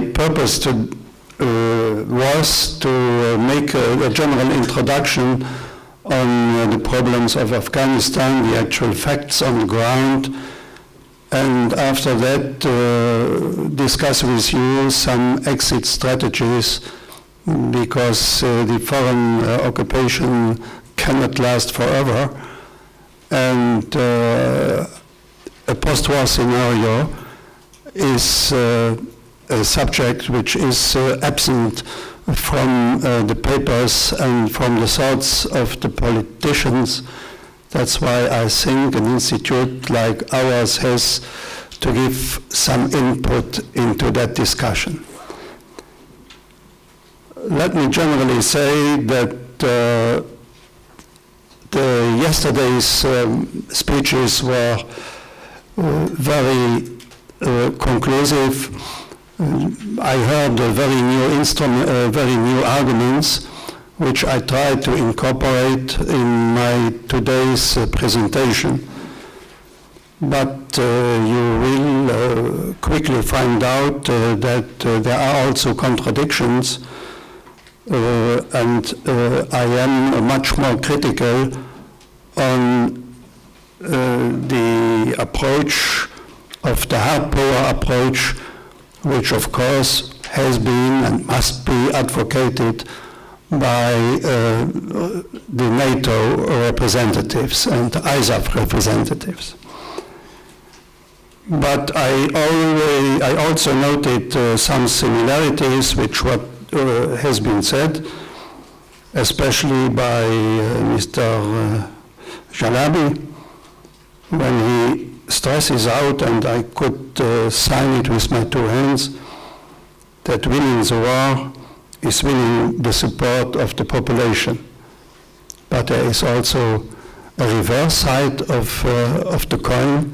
my purpose was to make a general introduction on the problems of Afghanistan, the actual facts on the ground, and after that discuss with you some exit strategies, because the foreign occupation cannot last forever, and a post-war scenario is a subject which is absent from the papers and from the thoughts of the politicians. That's why I think an institute like ours has to give some input into that discussion. Let me generally say that yesterday's speeches were very conclusive. I heard very new arguments, which I tried to incorporate in my today's presentation. But you will quickly find out that there are also contradictions, and I am much more critical on the approach of the hard power approach, which of course has been and must be advocated by the NATO representatives and ISAF representatives. But I also noted some similarities which what has been said, especially by Mr. Jalabi, when he stresses out, and I could sign it with my two hands, that winning the war is winning the support of the population. But there is also a reverse side of the coin.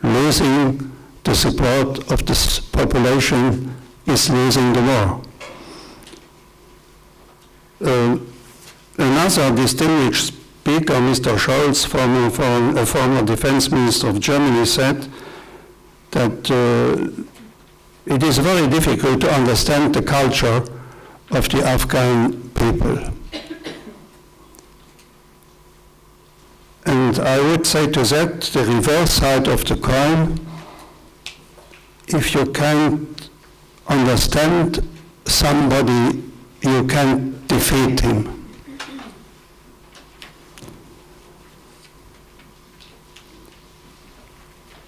Losing the support of the population is losing the war. Another distinguished speaker, Mr. Scholz, former defense minister of Germany, said that it is very difficult to understand the culture of the Afghan people. And I would say to that, the reverse side of the coin, if you can't understand somebody, you can't defeat him.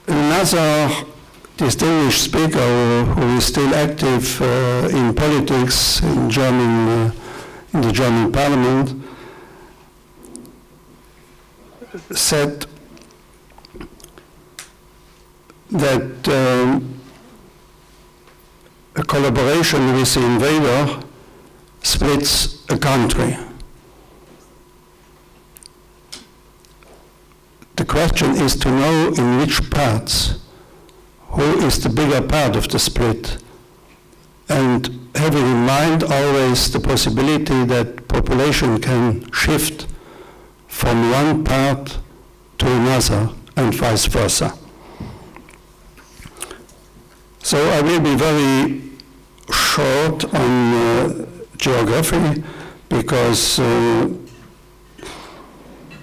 Another distinguished speaker who is still active in politics in the German parliament said that a collaboration with the invader splits a country. The question is to know in which parts, who is the bigger part of the split, and having in mind always the possibility that population can shift from one part to another and vice versa. So I will be very short on geography, because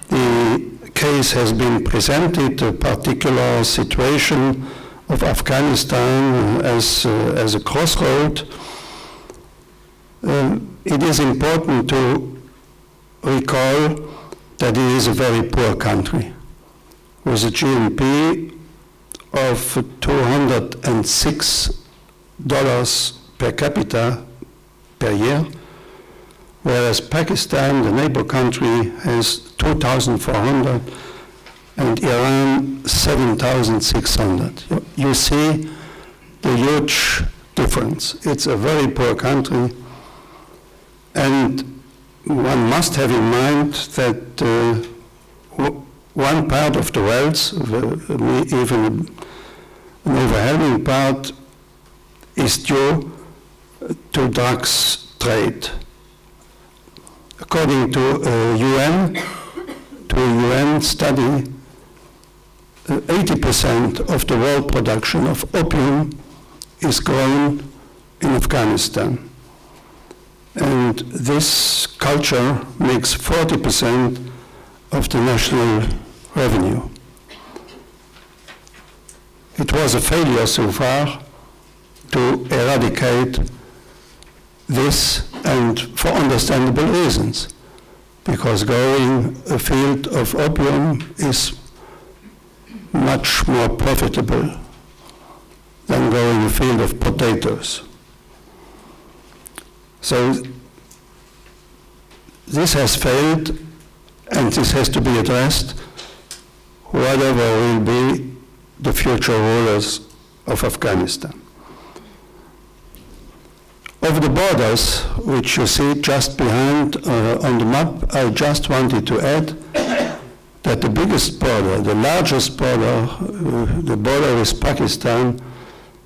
the case has been presented, a particular situation of Afghanistan as a crossroad. It is important to recall that it is a very poor country with a GNP of $206 per capita per year, whereas Pakistan, the neighbor country, has 2,400 and Iran 7,600. You see the huge difference. It's a very poor country, and one must have in mind that one part of the wealth, even an overwhelming part, is due to drugs trade. According to a UN study, 80% of the world production of opium is grown in Afghanistan. And this culture makes 40% of the national revenue. It was a failure so far to eradicate this, and for understandable reasons, because growing a field of opium is much more profitable than growing a field of potatoes. So this has failed, and this has to be addressed, whatever will be the future rulers of Afghanistan. Of the borders, which you see just behind on the map, I just wanted to add that the biggest border, the largest border, the border with Pakistan,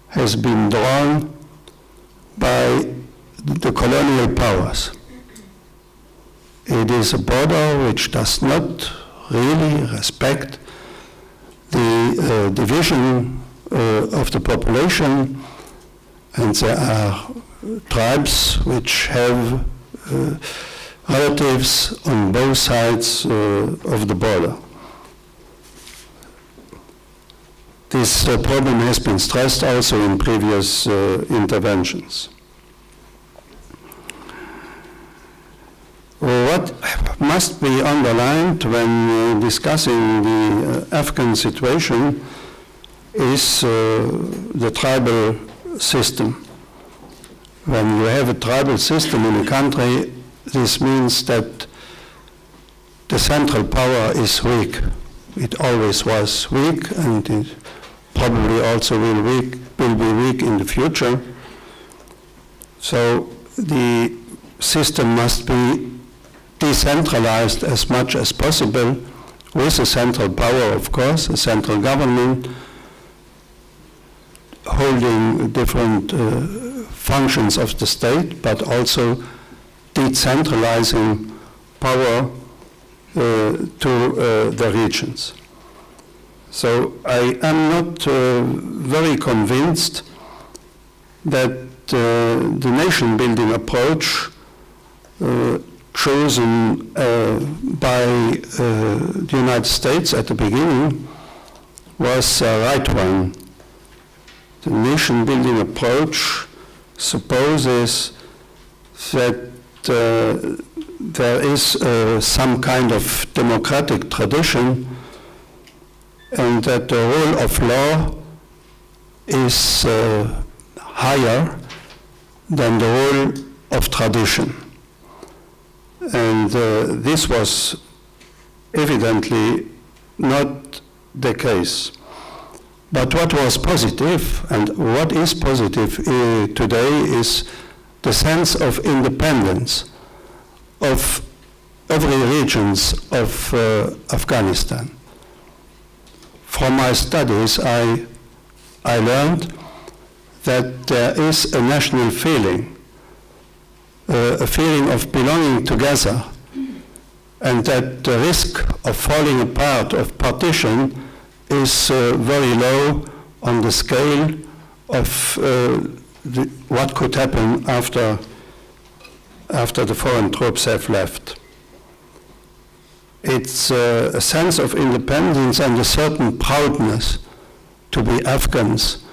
has been drawn by the colonial powers. It is a border which does not really respect the division of the population, and there are tribes which have relatives on both sides of the border. This problem has been stressed also in previous interventions. What must be underlined when discussing the Afghan situation is the tribal system. When you have a tribal system in a country, this means that the central power is weak. It always was weak, and it probably also will be weak in the future. So the system must be decentralized as much as possible, with a central power, of course, a central government holding different functions of the state, but also decentralizing power to the regions. So I am not very convinced that the nation-building approach chosen by the United States at the beginning was a right one. The nation-building approach supposes that there is some kind of democratic tradition, and that the rule of law is higher than the rule of tradition. And this was evidently not the case. But what was positive, and what is positive today, is the sense of independence of every regions of Afghanistan. From my studies, I learned that there is a national feeling, a feeling of belonging together, and that the risk of falling apart, of partition, is very low on the scale of what could happen after the foreign troops have left. It's a sense of independence and a certain proudness to be Afghans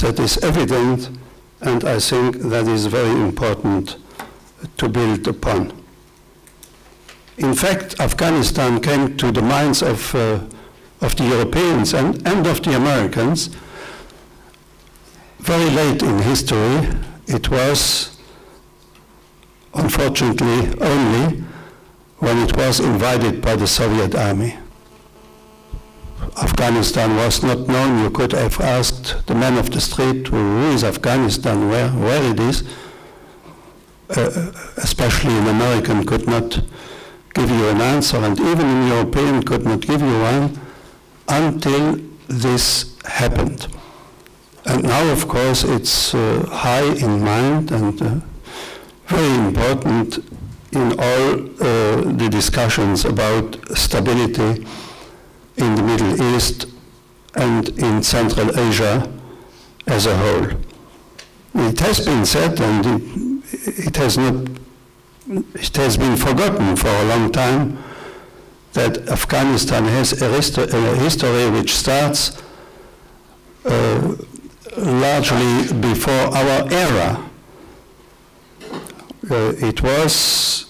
that is evident, and I think that is very important to build upon. In fact, Afghanistan came to the minds of the Europeans and of the Americans very late in history. It was, unfortunately, only when it was invaded by the Soviet army. Afghanistan was not known. You could have asked the man of the street, who is Afghanistan, where it is. Especially an American could not give you an answer, and even an European could not give you one until this happened. And now, of course, it's high in mind and very important in all the discussions about stability in the Middle East and in Central Asia as a whole. It has been said, and it has been forgotten for a long time, that Afghanistan has a history which starts largely before our era. It was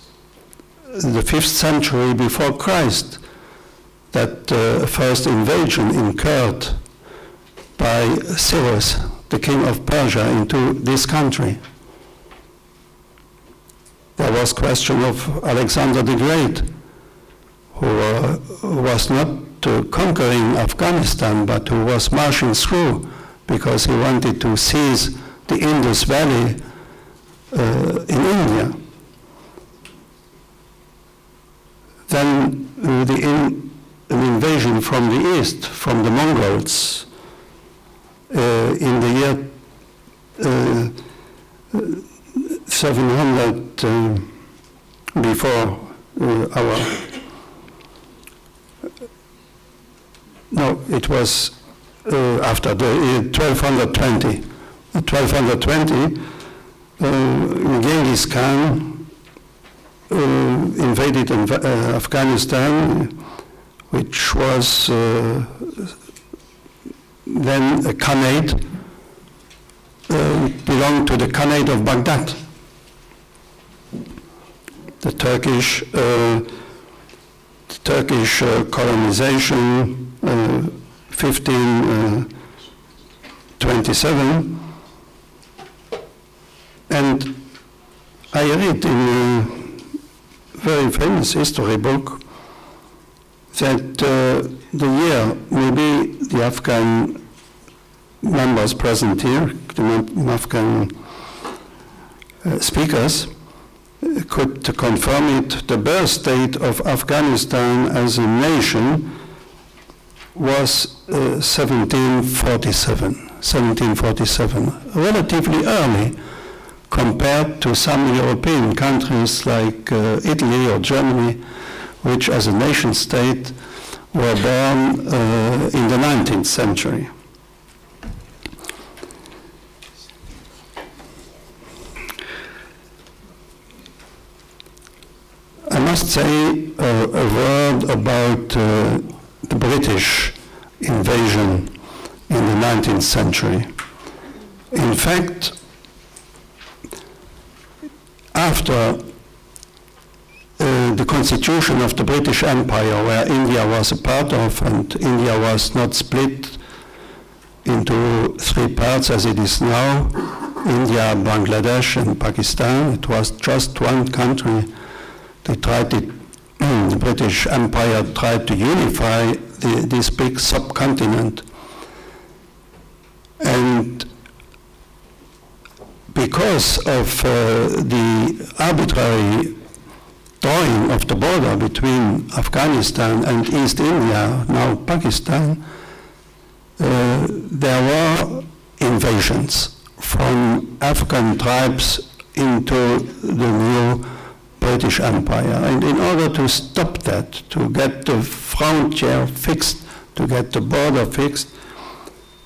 the 5th century before Christ that first invasion occurred by Cyrus, the king of Persia, into this country. There was question of Alexander the Great, who was not conquering Afghanistan, but who was marching through because he wanted to seize the Indus Valley in India. Then an invasion from the east, from the Mongols, in the year 700 before our... No, it was after the 1220. 1220, Genghis Khan invaded Afghanistan, which was then a Khanate, belonged to the Khanate of Baghdad. The Turkish colonization, 1527, and I read in a very famous history book that the year, maybe the Afghan members present here, the Afghan speakers, could confirm it, the birth date of Afghanistan as a nation was 1747, relatively early compared to some European countries like Italy or Germany, which as a nation state were born in the 19th century. I must say a word about the British invasion in the 19th century. In fact, after the constitution of the British Empire, where India was a part of, and India was not split into 3 parts as it is now, India, Bangladesh, and Pakistan, it was just one country. They tried the British Empire tried to unify this big subcontinent. And because of the arbitrary drawing of the border between Afghanistan and East India, now Pakistan, there were invasions from Afghan tribes into the new British Empire. And in order to stop that, to get the frontier fixed, to get the border fixed,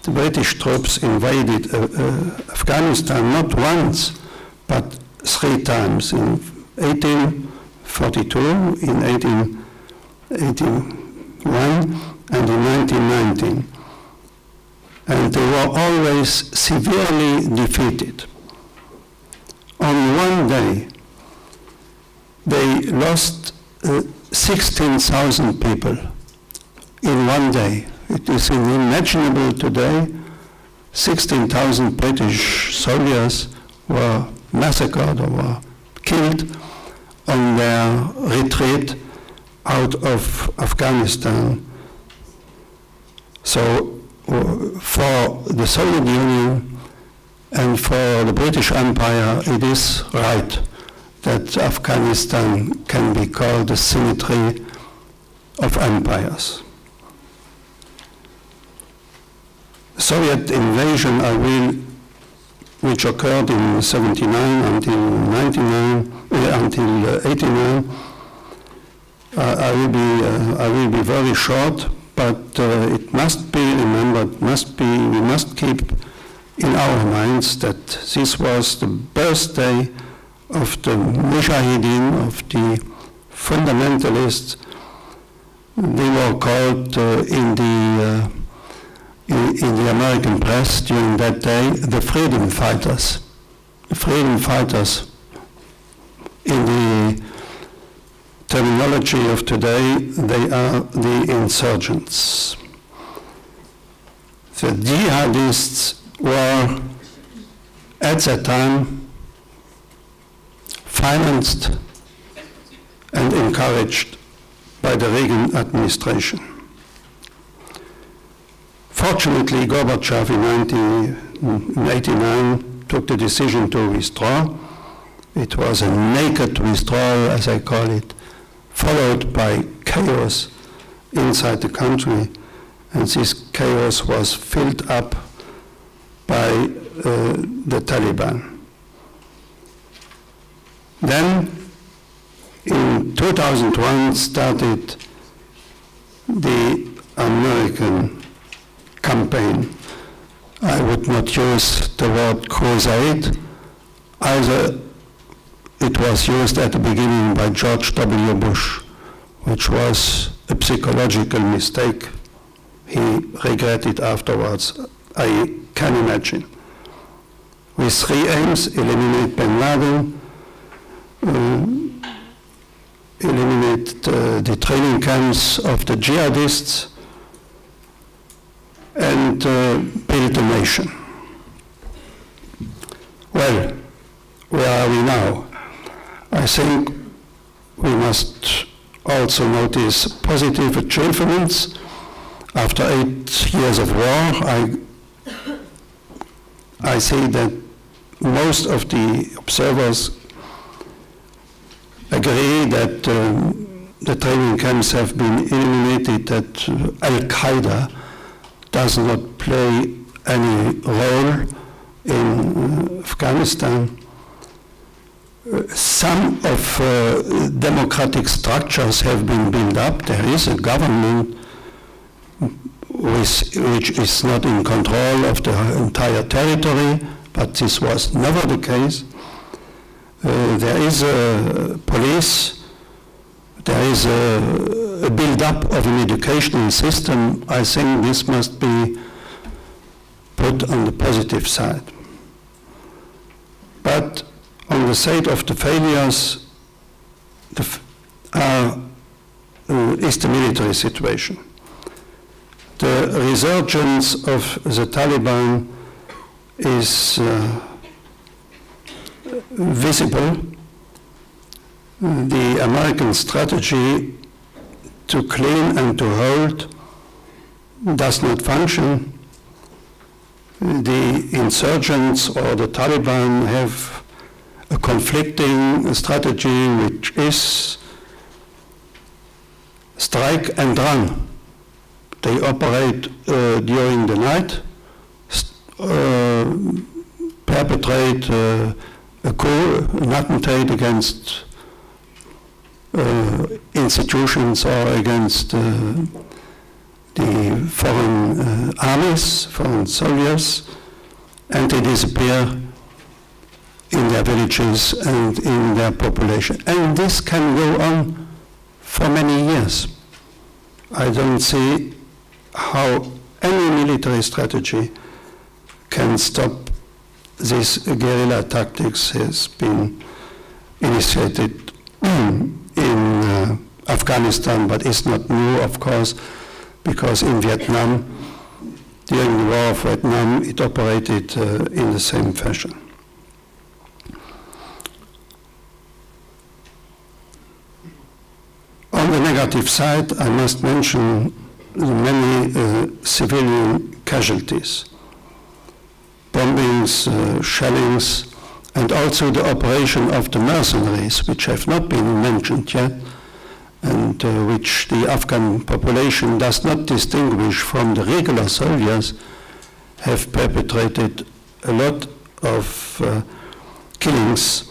the British troops invaded Afghanistan not once, but 3 times, in 1842, in 1881, and in 1919. And they were always severely defeated. On one day, they lost 16,000 people in one day. It is unimaginable today. 16,000 British soldiers were massacred or were killed on their retreat out of Afghanistan. So for the Soviet Union and for the British Empire, it is right that Afghanistan can be called the symmetry of empires. The Soviet invasion, which occurred in 79 until 99, until 89, I will be very short, but it must be remembered, we must keep in our minds that this was the birthday of the Mujahideen, of the fundamentalists. They were called in the American press during that day the freedom fighters. The freedom fighters, in the terminology of today, they are the insurgents. The jihadists were at that time financed and encouraged by the Reagan administration. Fortunately, Gorbachev in 1989 took the decision to withdraw. It was a naked withdrawal, as I call it, followed by chaos inside the country, and this chaos was filled up by the Taliban. Then, in 2001, started the American campaign. I would not use the word crusade. Either it was used at the beginning by George W. Bush, which was a psychological mistake. He regretted afterwards, I can imagine. With three aims: eliminate bin Laden, eliminate the training camps of the jihadists, and build a nation. Well, where are we now? I think we must also notice positive achievements. After 8 years of war, I see that most of the observers agree that the training camps have been eliminated, that Al-Qaeda does not play any role in Afghanistan. Some of democratic structures have been built up. There is a government which is not in control of the entire territory, but this was never the case. There is a police, there is a build-up of an educational system. I think this must be put on the positive side. But on the side of the failures is the military situation. The resurgence of the Taliban is visible. The American strategy to clean and to hold does not function. The insurgents or the Taliban have a conflicting strategy, which is strike and run. They operate during the night, perpetrate a coup, an attentate against institutions or against the foreign armies, foreign soldiers, and they disappear in their villages and in their population. And this can go on for many years. I don't see how any military strategy can stop this guerrilla tactics has been initiated in Afghanistan, but it's not new, of course, because in Vietnam, during the War of Vietnam, it operated in the same fashion. On the negative side, I must mention the many civilian casualties, bombings, shellings, and also the operation of the mercenaries, which have not been mentioned yet, and which the Afghan population does not distinguish from the regular soldiers, have perpetrated a lot of killings,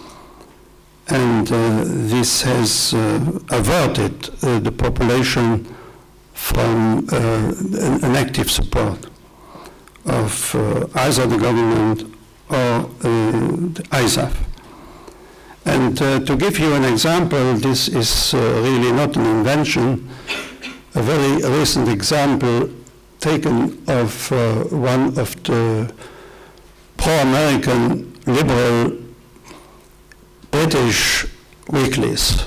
and this has averted the population from an active support of either the government or the ISAF. And to give you an example, this is really not an invention. A very recent example taken of one of the pro-American liberal British weeklies,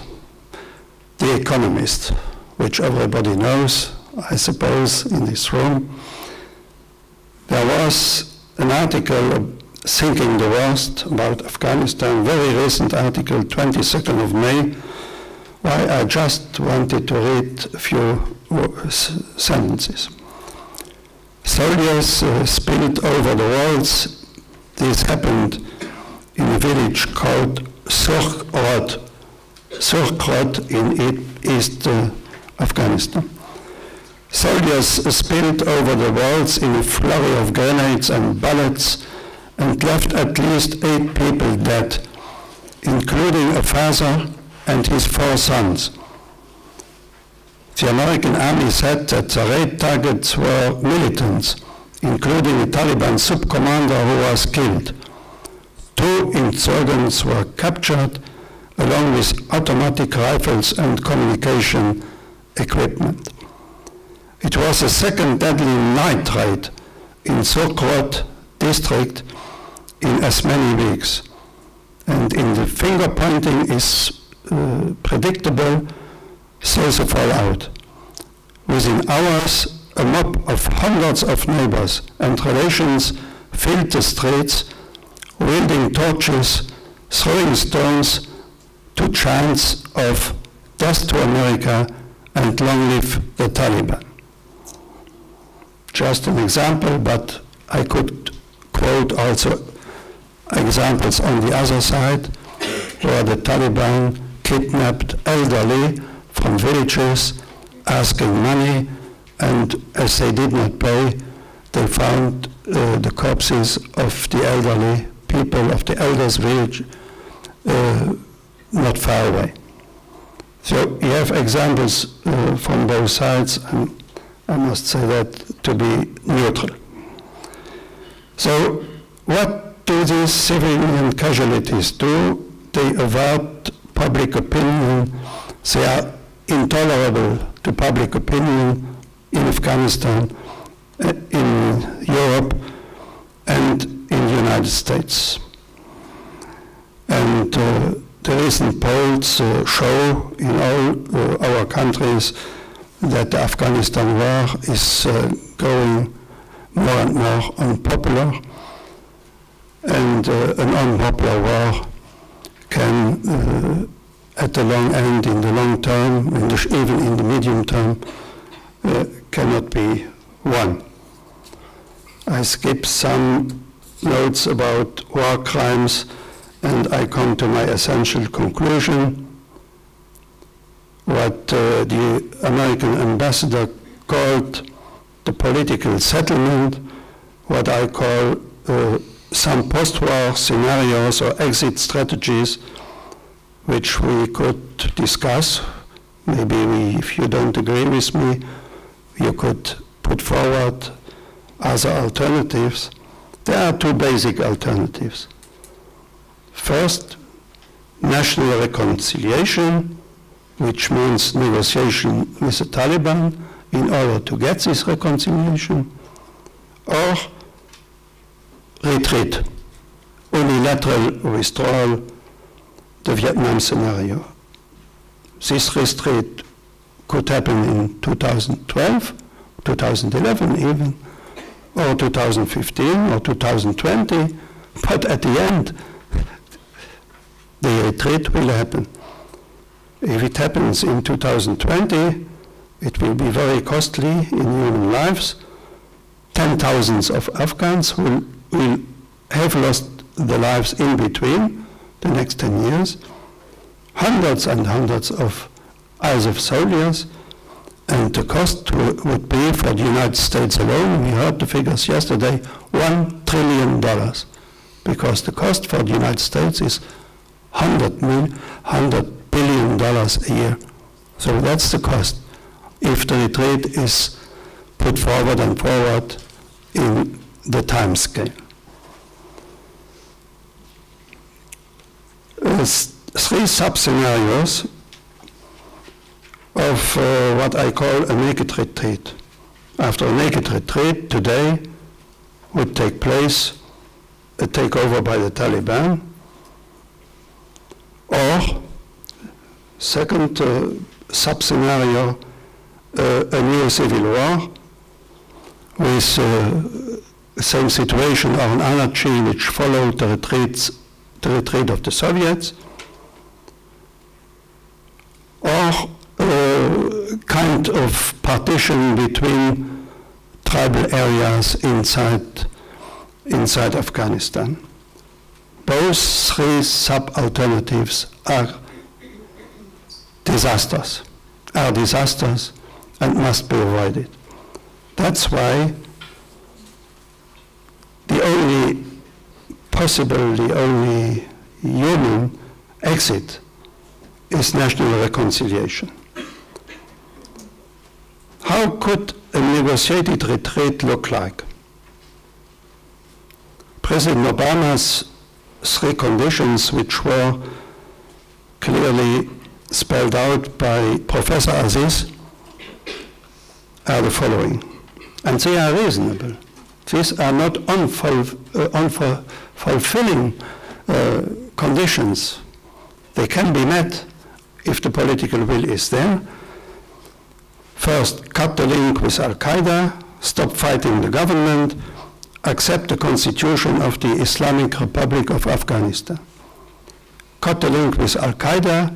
The Economist, which everybody knows, I suppose, in this room. There was an article, Thinking the Worst, about Afghanistan, very recent article, 22nd of May, why I just wanted to read a few sentences. Soldiers spilled over the walls. This happened in a village called Surkrot in East Afghanistan. Soldiers spilled over the walls in a flurry of grenades and bullets and left at least 8 people dead, including a father and his 4 sons. The American army said that the raid targets were militants, including a Taliban sub-commander who was killed. 2 insurgents were captured, along with automatic rifles and communication equipment. It was the second deadly night raid in Surkrot district in as many weeks. And in the finger pointing is predictable, says the fallout. Within hours, a mob of hundreds of neighbors and relations filled the streets, wielding torches, throwing stones to chants of death to America and long live the Taliban. Just an example, but I could quote also examples on the other side where the Taliban kidnapped elderly from villages asking money, and as they did not pay, they found the corpses of the elderly people of the elders' village not far away. So you have examples from both sides, and I must say that to be neutral. So what do these civilian casualties do? They avert public opinion. They are intolerable to public opinion in Afghanistan, in Europe, and in the United States. And the recent polls show in all our countries that the Afghanistan war is going more and more unpopular, and an unpopular war can, at the long end, in the long term, even in the medium term, cannot be won. I skip some notes about war crimes, and I come to my essential conclusion. What the American ambassador called the political settlement, what I call some post-war scenarios or exit strategies, which we could discuss. Maybe if you don't agree with me, you could put forward other alternatives. There are 2 basic alternatives. First, national reconciliation, which means negotiation with the Taliban in order to get this reconciliation, or retreat, unilateral withdrawal, the Vietnam scenario. This retreat could happen in 2012, 2011 even, or 2015 or 2020, but at the end, the retreat will happen. If it happens in 2020, it will be very costly in human lives. 10,000s of Afghans will have lost their lives in between the next 10 years. Hundreds and hundreds of ISAF soldiers, and the cost would be for the United States alone, we heard the figures yesterday, $1 trillion, because the cost for the United States is $100 billion a year. So that's the cost if the retreat is put forward and forward in the time scale. Three sub-scenarios of what I call a naked retreat. After a naked retreat, today would take place a takeover by the Taliban, or second sub-scenario, a new civil war with the same situation or an anarchy which followed the retreat of the Soviets, or kind of partition between tribal areas inside Afghanistan. Those three sub-alternatives are disasters and must be avoided. That's why the only possible, the only human exit is national reconciliation. How could a negotiated retreat look like? President Obama's three conditions, which were clearly spelled out by Professor Aziz, are the following. And they are reasonable. These are not unfulfilling conditions. They can be met if the political will is there. First, cut the link with Al-Qaeda, stop fighting the government, accept the constitution of the Islamic Republic of Afghanistan. Cut the link with Al-Qaeda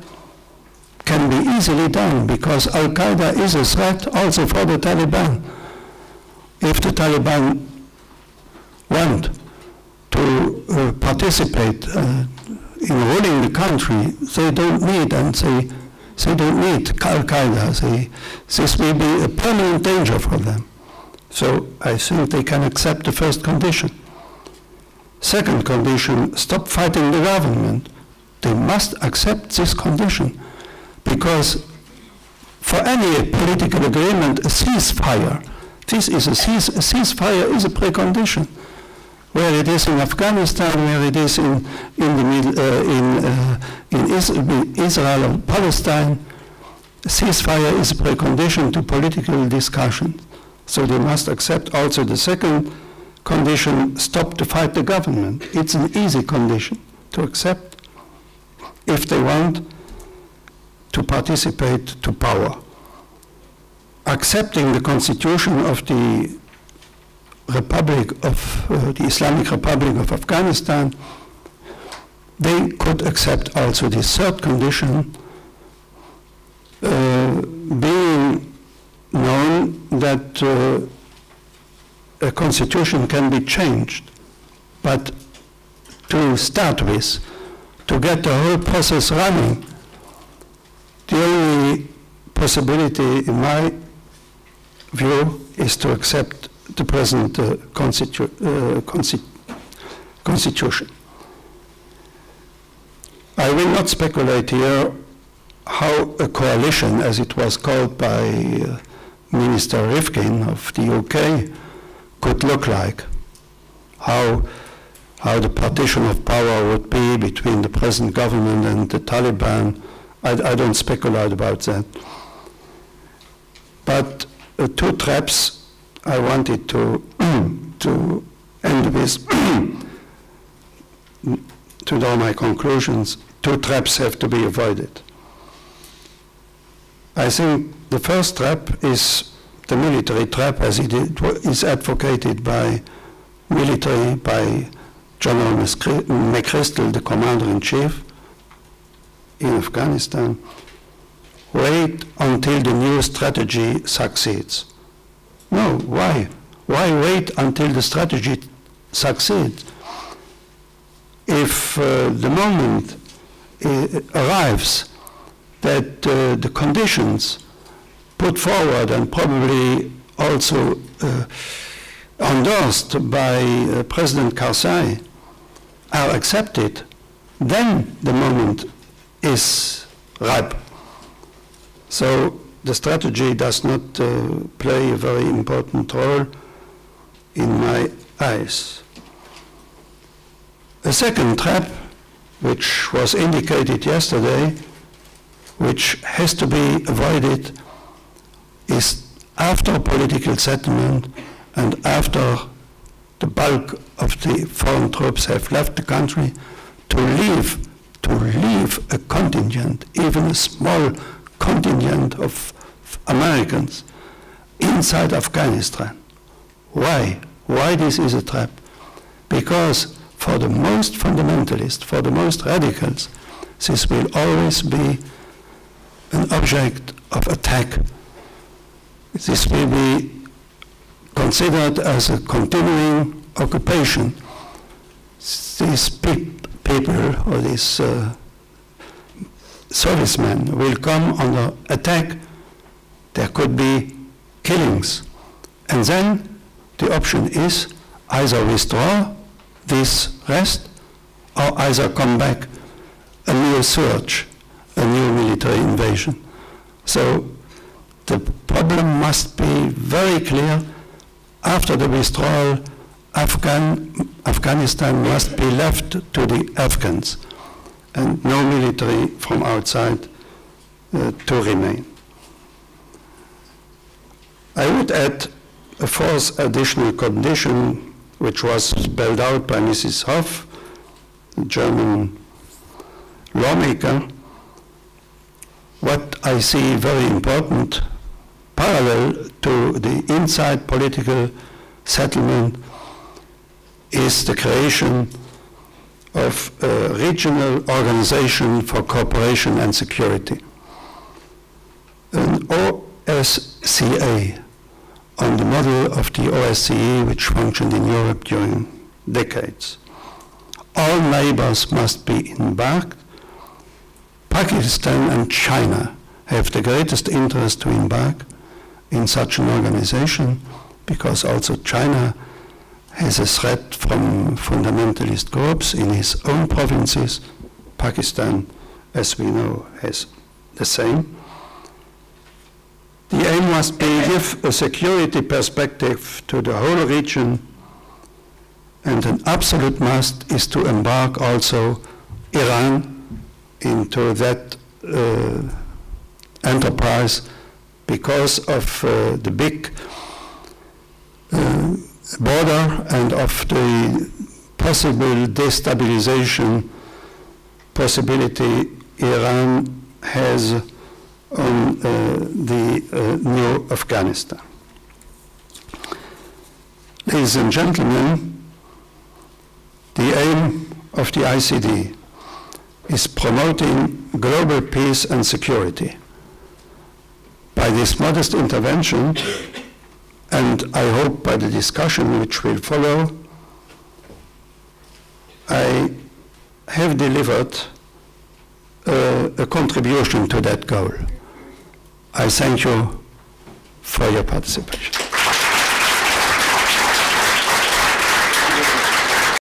can be easily done because Al-Qaeda is a threat also for the Taliban. If the Taliban want to participate in ruling the country, they don't need, they don't need Al-Qaeda. This will be a permanent danger for them. So I think they can accept the first condition. Second condition, stop fighting the government. They must accept this condition because for any political agreement, a ceasefire, a ceasefire is a precondition. Where it is in Afghanistan, where it is in Israel or Palestine, ceasefire is a precondition to political discussion. So they must accept also the second condition, stop to fight the government. It's an easy condition to accept if they want to participate to power. Accepting the constitution of the the Islamic Republic of Afghanistan, they could accept also the third condition, being known that a constitution can be changed, but to start with, to get the whole process running, the only possibility, in my view, is to accept the present constitution. I will not speculate here how a coalition, as it was called by Minister Rifkin of the UK, could look like. How the partition of power would be between the present government and the Taliban. I don't speculate about that. But two traps I wanted to end with, to draw my conclusions. Two traps have to be avoided. I think the first trap is the military trap, as it is advocated by military, by General McChrystal, the commander-in-chief in Afghanistan. Wait until the new strategy succeeds. No, why? Why wait until the strategy succeeds? If the moment arrives that the conditions put forward and probably also endorsed by President Karzai are accepted, then the moment is ripe. So the strategy does not play a very important role, in my eyes. A second trap, which was indicated yesterday, which has to be avoided, is after political settlement and after the bulk of the foreign troops have left the country, to leave a contingent, even a small contingent of Americans inside Afghanistan. Why? Why this is a trap? Because for the most fundamentalists, for the most radicals, this will always be an object of attack. This will be considered as a continuing occupation. These people or these servicemen will come under attack. There could be killings. And then the option is either withdraw this rest or either come back, a new surge, a new military invasion. So the problem must be very clear. After the withdrawal, Afghanistan must be left to the Afghans and no military from outside to remain. I would add a fourth additional condition, which was spelled out by Mrs. Hoff, the German lawmaker. What I see very important, parallel to the inside political settlement, is the creation of a regional organization for cooperation and security, an OSCE, on the model of the OSCE which functioned in Europe during decades. All neighbors must be embarked. Pakistan and China have the greatest interest to embark in such an organization, because also China has a threat from fundamentalist groups in its own provinces. Pakistan, as we know, has the same. The aim must be to give a security perspective to the whole region, and an absolute must is to embark also Iran into that enterprise, because of the big border and of the possible destabilization possibility Iran has on the new Afghanistan. Ladies and gentlemen, the aim of the ICD is promoting global peace and security. By this modest intervention, and I hope by the discussion which will follow, I have delivered a contribution to that goal. I thank you for your participation.